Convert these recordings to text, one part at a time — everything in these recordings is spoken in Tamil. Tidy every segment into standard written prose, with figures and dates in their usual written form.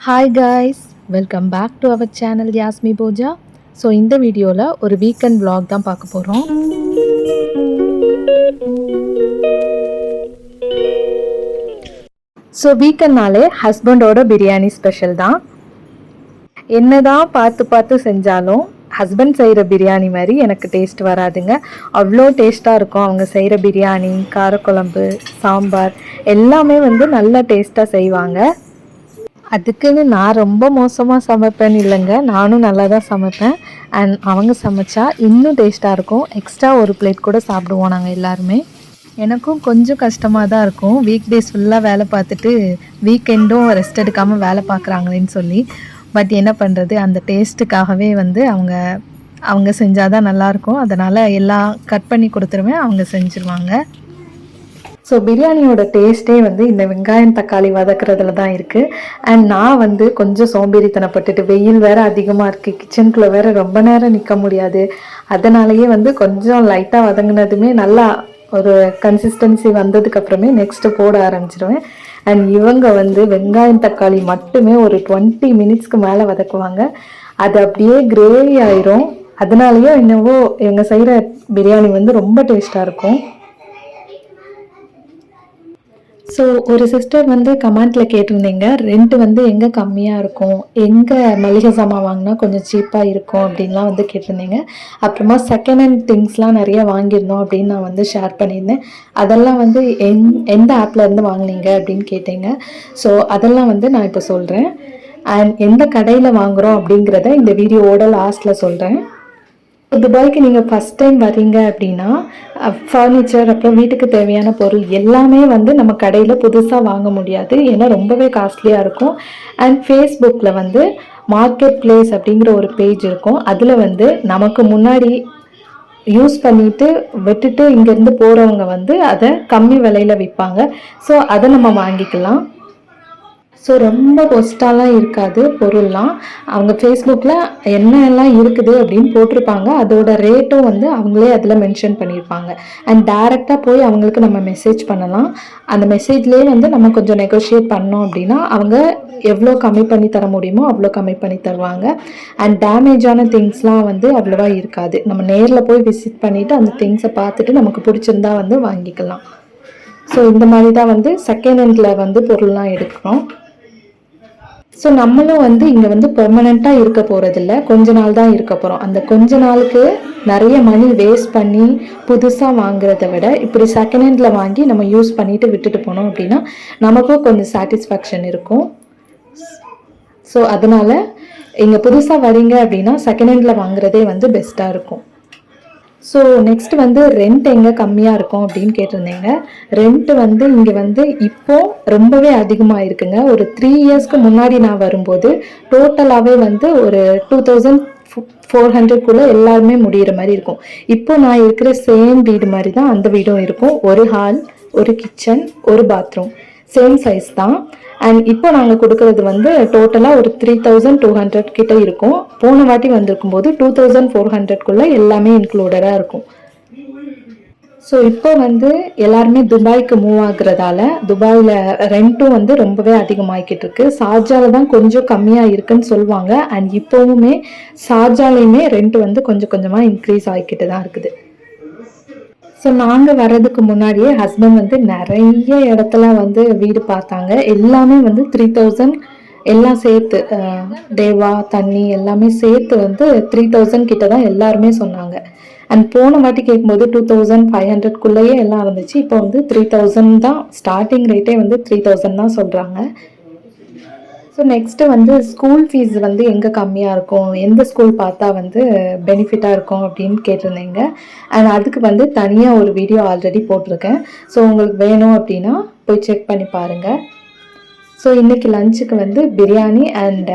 Hi guys, welcome back to our channel Yasmi Pooja. So இந்த வீடியோவில் ஒரு வீக்கெண்ட் vlog தான் பார்க்க போகிறோம். ஸோ வீக்கெண்ட்னாலே ஹஸ்பண்டோட பிரியாணி ஸ்பெஷல் தான். என்னதான் பார்த்து பார்த்து செஞ்சாலும் ஹஸ்பண்ட் செய்கிற பிரியாணி மாதிரி எனக்கு டேஸ்ட் வராதுங்க. அவ்வளோ டேஸ்ட்டாக இருக்கும். அவங்க செய்கிற பிரியாணி, காரக்குழம்பு, சாம்பார் எல்லாமே நல்லா டேஸ்ட்டாக செய்வாங்க. அதுக்குன்னு நான் ரொம்ப மோசமாக சமைப்பேன்னு இல்லைங்க, நானும் நல்லா தான் சமைப்பேன். அண்ட் அவங்க சமைச்சா இன்னும் டேஸ்ட்டாக இருக்கும். எக்ஸ்ட்ரா ஒரு பிளேட் கூட சாப்பிடுவோம் நாங்கள் எல்லாருமே. எனக்கும் கொஞ்சம் கஷ்டமாக தான் இருக்கும், வீக் டேஸ் ஃபுல்லாக வேலை பார்த்துட்டு வீக்கெண்டும் ரெஸ்ட் எடுக்காமல் வேலை பார்க்குறாங்களேன்னு சொல்லி. பட் என்ன பண்ணுறது, அந்த டேஸ்ட்டுக்காகவே அவங்க செஞ்சால் தான் நல்லாயிருக்கும். அதனால் எல்லாம் கட் பண்ணி கொடுத்துருவேன், அவங்க செஞ்சுருவாங்க. ஸோ பிரியாணியோட டேஸ்ட்டே இந்த வெங்காயம் தக்காளி வதக்குறதுல தான் இருக்குது. அண்ட் நான் கொஞ்சம் சோம்பேறித்தனப்பட்டுட்டு, வெயில் வேறு அதிகமாக இருக்குது, கிச்சனுக்குள்ளே வேறு ரொம்ப நேரம் நிற்க முடியாது. அதனாலேயே கொஞ்சம் லைட்டாக வதங்கினதுமே நல்லா ஒரு கன்சிஸ்டன்சி வந்ததுக்கப்புறமே நெக்ஸ்ட்டு போட ஆரம்பிச்சிடுவேன். அண்ட் இவங்க வெங்காயம் தக்காளி மட்டுமே ஒரு 20 மினிட்ஸ்க்கு மேலே வதக்குவாங்க. அது அப்படியே கிரேவி ஆயிரும். அதனாலேயோ என்னவோ இவங்க செய்கிற பிரியாணி ரொம்ப டேஸ்ட்டாக இருக்கும். ஸோ ஒரு சிஸ்டர் கமெண்ட்டில் கேட்டிருந்தீங்க, ரெண்ட் எங்கே கம்மியாக இருக்கும், எங்கே மளிகை சாமான் வாங்கினா கொஞ்சம் சீப்பாக இருக்கும் அப்படின்லாம் கேட்டிருந்தீங்க. அப்புறமா செகண்ட் ஹேண்ட் திங்ஸ்லாம் நிறைய வாங்கியிருந்தோம் அப்படின்னு நான் ஷேர் பண்ணியிருந்தேன். அதெல்லாம் எந்த ஆப்லேருந்து வாங்கினீங்க அப்படின்னு கேட்டீங்க. ஸோ அதெல்லாம் நான் இப்போ சொல்கிறேன். அண்ட் எந்த கடையில் வாங்குகிறோம் அப்படிங்கிறத இந்த வீடியோவோட லாஸ்ட்டில் சொல்கிறேன். துபாய்க்கு நீங்கள் ஃபஸ்ட் டைம் வரீங்க அப்படின்னா ஃபர்னிச்சர், அப்புறம் வீட்டுக்கு தேவையான பொருள் எல்லாமே நம்ம கடையில் புதுசாக வாங்க முடியாது, ஏன்னா ரொம்பவே காஸ்ட்லியாக இருக்கும். அண்ட் ஃபேஸ்புக்கில் மார்க்கெட் பிளேஸ் அப்படிங்கிற ஒரு பேஜ் இருக்கும். அதில் நமக்கு முன்னாடி யூஸ் பண்ணிவிட்டு விட்டுட்டு இங்கேருந்து போகிறவங்க அதை கம்மி விலையில் விற்பாங்க. ஸோ அதை நம்ம வாங்கிக்கலாம். ஸோ ரொம்ப ஒஸ்ட்டாலாம் இருக்காது பொருள்லாம். அவங்க ஃபேஸ்புக்கில் என்னெல்லாம் இருக்குது அப்படின்னு போட்டிருப்பாங்க, அதோட ரேட்டும் அவங்களே அதில் மென்ஷன் பண்ணியிருப்பாங்க. அண்ட் டேரெக்டாக போய் அவங்களுக்கு நம்ம மெசேஜ் பண்ணலாம். அந்த மெசேஜ்லேயே நம்ம கொஞ்சம் நெகோஷியேட் பண்ணோம் அப்படின்னா அவங்க எவ்வளோ கம்மி பண்ணி தர முடியுமோ அவ்வளோ கம்மி பண்ணி தருவாங்க. அண்ட் டேமேஜான திங்ஸ்லாம் அவ்வளோவா இருக்காது. நம்ம நேரில் போய் விசிட் பண்ணிவிட்டு அந்த திங்ஸை பார்த்துட்டு நமக்கு பிடிச்சிருந்தா வாங்கிக்கலாம். ஸோ இந்த மாதிரி தான் செகண்ட் ஹேண்டில் பொருள்லாம் எடுக்கிறோம். ஸோ நம்மளும் இங்கே பெர்மனெண்ட்டாக இருக்க போகிறதில்ல, கொஞ்ச நாள் தான் இருக்க போகிறோம். அந்த கொஞ்ச நாளுக்கு நிறைய மணி வேஸ்ட் பண்ணி புதுசாக வாங்குறத விட இப்படி செகண்ட் ஹேண்டில் வாங்கி நம்ம யூஸ் பண்ணிவிட்டு விட்டுட்டு போனோம் அப்படின்னா நமக்கும் கொஞ்சம் சாட்டிஸ்ஃபேக்ஷன் இருக்கும். ஸோ அதனால் இங்கே புதுசாக வரீங்க அப்படின்னா செகண்ட் ஹேண்டில் வாங்குறதே பெஸ்ட்டாக இருக்கும். ஸோ நெக்ஸ்ட் ரெண்ட் எங்கே கம்மியாக இருக்கும் அப்படின்னு கேட்டிருந்தீங்க. ரெண்ட் இங்கே இப்போது ரொம்பவே அதிகமாக இருக்குங்க. ஒரு 3 இயர்ஸ்க்கு முன்னாடி நான் வரும்போது டோட்டலாகவே ஒரு 2400 எல்லாருமே முடிகிற மாதிரி இருக்கும். இப்போ நான் இருக்கிற சேம் வீடு மாதிரி தான் அந்த வீடும் இருக்கும். ஒரு ஹால், ஒரு கிச்சன், ஒரு பாத்ரூம், சேம் சைஸ் தான். அண்ட் இப்போ நாங்கள் கொடுக்கறது டோட்டலாக ஒரு 3200 கிட்ட இருக்கும். போன வாட்டி வந்திருக்கும் போது 2400 எல்லாமே இன்க்ளூடடாக இருக்கும். ஸோ இப்போ எல்லாருமே துபாய்க்கு மூவ் ஆகுறதால துபாயில் ரெண்ட்டும் ரொம்பவே அதிகமாகிக்கிட்டு இருக்கு. ஷார்ஜாவில் தான் கொஞ்சம் கம்மியாக இருக்குன்னு சொல்லுவாங்க. அண்ட் இப்போவுமே ஷார்ஜாலையுமே ரெண்ட் கொஞ்சம் கொஞ்சமாக இன்க்ரீஸ் ஆகிக்கிட்டு தான் இருக்குது. ஸோ நாங்கள் வர்றதுக்கு முன்னாடியே ஹஸ்பண்ட் நிறைய இடத்துல வீடு பார்த்தாங்க. எல்லாமே 3000 எல்லாம் சேர்த்து, தேவா, தண்ணி எல்லாமே சேர்த்து 3000 கிட்ட தான் எல்லாருமே சொன்னாங்க. அண்ட் போன வாட்டி கேட்கும்போது 2500 எல்லாம் இருந்துச்சு. இப்போ 3000 தான் ஸ்டார்டிங் ரேட்டே 3000 தான் சொல்கிறாங்க. ஸோ நெக்ஸ்ட்டு ஸ்கூல் ஃபீஸ் எங்கே கம்மியாக இருக்கும், எந்த ஸ்கூல் பார்த்தா பெனிஃபிட்டாக இருக்கும் அப்படின்னு கேட்டிருந்தீங்க. அண்ட் அதுக்கு தனியாக ஒரு வீடியோ ஆல்ரெடி போட்டிருக்கேன். ஸோ உங்களுக்கு வேணும் அப்படின்னா போய் செக் பண்ணி பாருங்கள். ஸோ இன்றைக்கி லஞ்சுக்கு பிரியாணி அண்ட்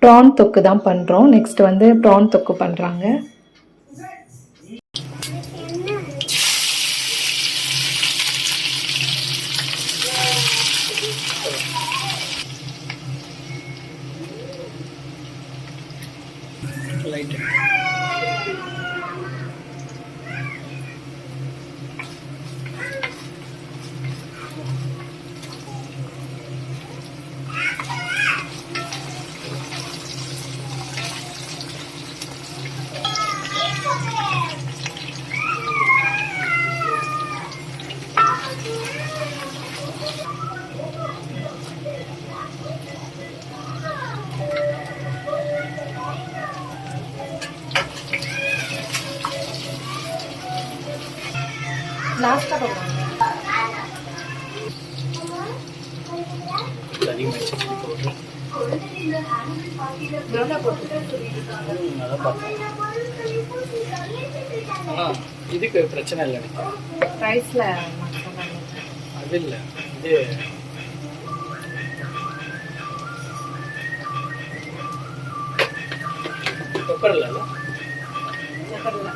ப்ரான் தொக்கு தான் பண்ணுறோம். நெக்ஸ்ட் ப்ரான் தொக்கு பண்ணுறாங்க. லாஸ்ட்டாக போடுவாங்க. இதுக்கு பிரச்சனை இல்லை. ரைஸில் அது இல்லை, இது பெப்பர் இல்லை. பெப்பர் இல்லை.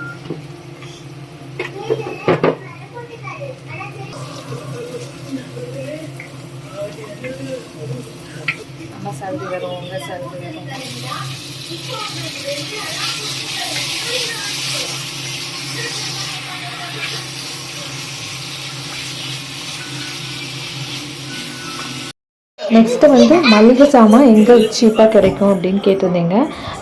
அம்மா சருதி வரும், உங்க சருதி வரும். நெக்ஸ்ட்டு வந்து மளிகை சாமான் எங்கே சீப்பாக கிடைக்கும் அப்படின்னு கேட்டிருந்தீங்க.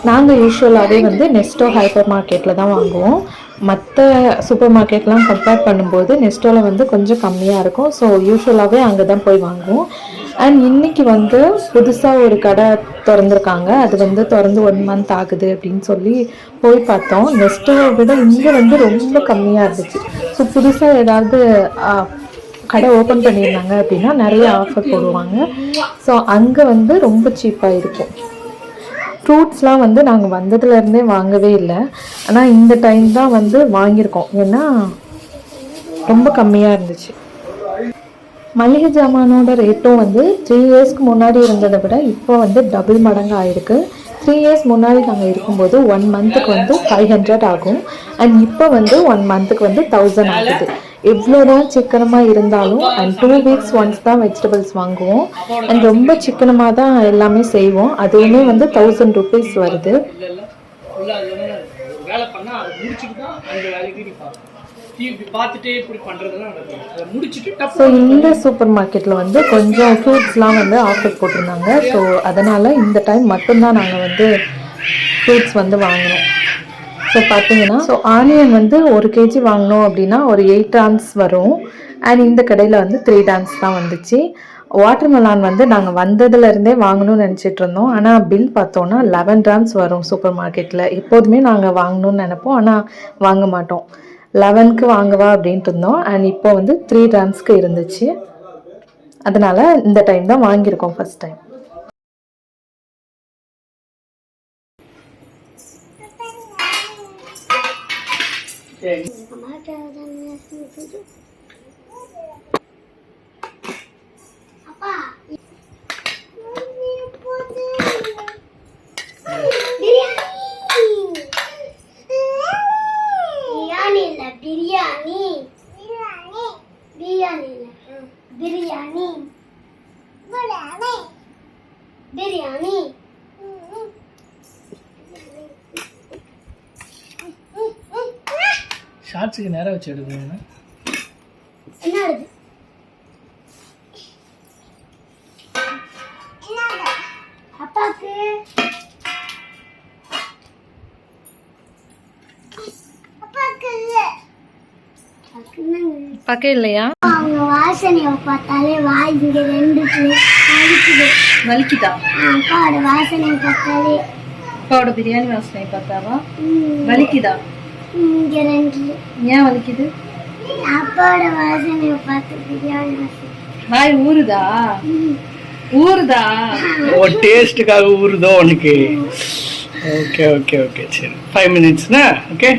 நாங்கள் யூஸ்வலாகவே வந்து நெஸ்டோ ஹைப்பர் மார்க்கெட்டில் தான் வாங்குவோம். மற்ற சூப்பர் மார்க்கெட்லாம் கம்பேர் பண்ணும்போது நெஸ்டோவில் வந்து கொஞ்சம் கம்மியாக இருக்கும். ஸோ யூஸ்வலாகவே அங்கே தான் போய் வாங்குவோம். அண்ட் இன்றைக்கி வந்து புதுசாக ஒரு கடை திறந்துருக்காங்க. அது வந்து திறந்து 1 month ஆகுது அப்படின்னு சொல்லி போய் பார்த்தோம். நெஸ்டோவை விட இங்கே வந்து ரொம்ப கம்மியாக இருந்துச்சு. ஸோ புதுசாக ஏதாவது கடை ஓப்பன் பண்ணியிருந்தாங்க அப்படின்னா நிறைய ஆஃபர் போடுவாங்க. ஸோ அங்கே வந்து ரொம்ப சீப்பாக இருக்கும். ஃப்ரூட்ஸ்லாம் வந்து நாங்கள் வந்ததுலேருந்தே வாங்கவே இல்லை. ஆனால் இந்த டைம் தான் வந்து வாங்கியிருக்கோம். ஏன்னா ரொம்ப கம்மியாக இருந்துச்சு. மளிகை ஜாமானோட ரேட்டும் வந்து 3 yearsக்கு முன்னாடி இருந்ததை விட இப்போ வந்து டபுள் மடங்கு ஆயிருக்கு. 3 years முன்னாடி நாங்கள் இருக்கும்போது 1 monthக்கு வந்து 500 ஆகும். அண்ட் இப்போ வந்து 1 monthக்கு வந்து 1000 ஆகுது. எவ்வளோதான் சிக்கனமாக இருந்தாலும் அண்ட் 2 weeks ஒன்ஸ் தான் வெஜிடபிள்ஸ் வாங்குவோம். அண்ட் ரொம்ப சிக்கனமாக தான் எல்லாமே செய்வோம். அதுவுமே வந்து 1000 rupees வருது. ஸோ இந்த சூப்பர் மார்க்கெட்டில் வந்து கொஞ்சம் ஃப்ரூட்ஸ்லாம் வந்து ஆஃபர் போட்டிருந்தாங்க. ஸோ அதனால் இந்த டைம் மட்டும்தான் நாங்கள் வந்து ஃப்ரூட்ஸ் வந்து வாங்கினோம். ஸோ பார்த்தீங்கன்னா ஆனியன் வந்து 1 kg வாங்கினோம் அப்படின்னா ஒரு 8 rams வரும். அண்ட் இந்த கடையில் வந்து 3 rams தான் வந்துச்சு. வாட்டர்மெலான் வந்து நாங்கள் வந்ததுலேருந்தே வாங்கணும்னு நினச்சிட்டு இருந்தோம். ஆனால் பில் பார்த்தோன்னா 11 rams வரும் சூப்பர் மார்க்கெட்டில். எப்போதுமே நாங்கள் வாங்கணும்னு நினைப்போம், ஆனால் வாங்க மாட்டோம். 11க்கு வாங்குவா அப்படின்ட்டு இருந்தோம். அண்ட் இப்போ வந்து 3 ramsக்கு இருந்துச்சு. அதனால் இந்த டைம் தான் வாங்கியிருக்கோம் ஃபர்ஸ்ட் டைம். பிரியாணி ஷார்ட்ஸுக்கு நேரம் வச்சு எடுக்கணும். என்ன எடுத்து அப்பாக்கு பக்கம் இல்லையா? அவங்க வாசனையை பார்த்தாலே வாய் இங்க 2 வலிக்குது. வலிக்குதா? அப்பாவோட வாசனையை பார்த்தாலே. அப்பாவோட பிரியாணி வாசனை பார்த்தாவா வலிக்குதா? இங்க 2. ஏன் வலிக்குது? அப்பாவோட வாசனையை பார்த்து பிரியாணி வாசனை வாய் ஊறுதா? ஊறுதா? ஓ, டேஸ்ட்டுக்காக ஊறுதோ உனக்கு? ஓகே ஓகே ஓகே, சரி 5 minutesனா ஓகே.